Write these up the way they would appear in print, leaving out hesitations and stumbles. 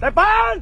Depan!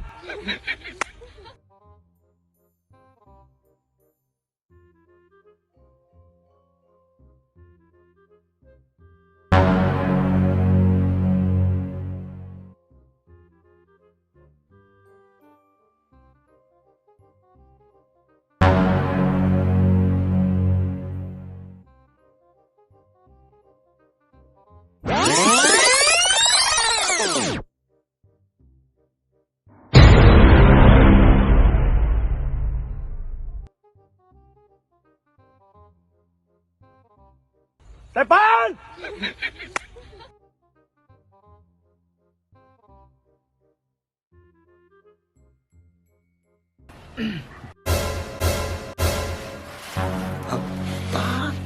Depan!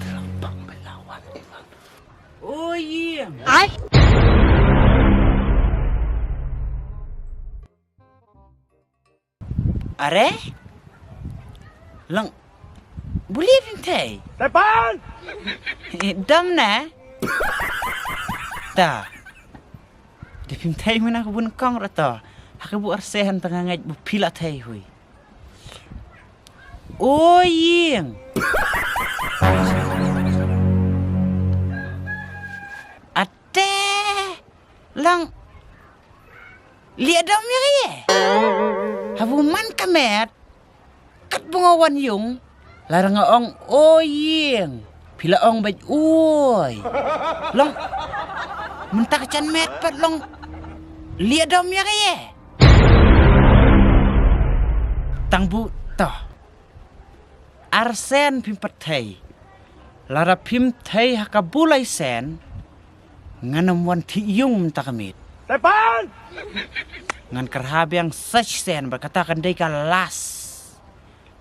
Terlampang melawan Ivan. Oh iya. Ai? Are? Lang boleh pintai? Depan! Dam na? Ta. Di pintai mana aku bun kong rata. Aku bu arsehan pangangaj bu pila thai hui. Oh iya. Ate. Lang lihat dam ya ye. Habu man kamet. Kat bungawan yung. Larang ong oying. Pila ong baj uy. Long. Mentak can met pat long. Lihat dam ya ye. Tang bu toh. Arsen pimpat thai. Lara pim thai hakabulai sen. Nganam wan ti yung takamit. Depan! Ngan kerhabiang such sen berkatakan day ka las.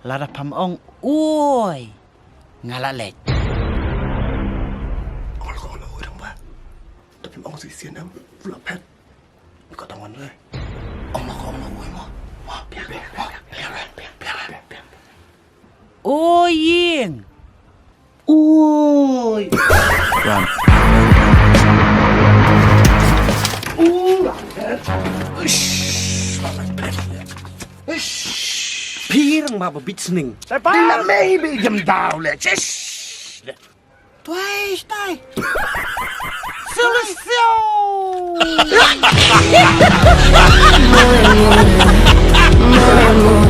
Lara pamong uy. Ngalalet. Kalau kau nak orang bah, tapi orang sisian am, pula pet. Kau tangan le. Orang nak orang mah. Wah, biar. Oying. Uy. Run. Pirang mababit sning. Depan! Dila maybe jam daw le. Twice, tay. Solusyon. More.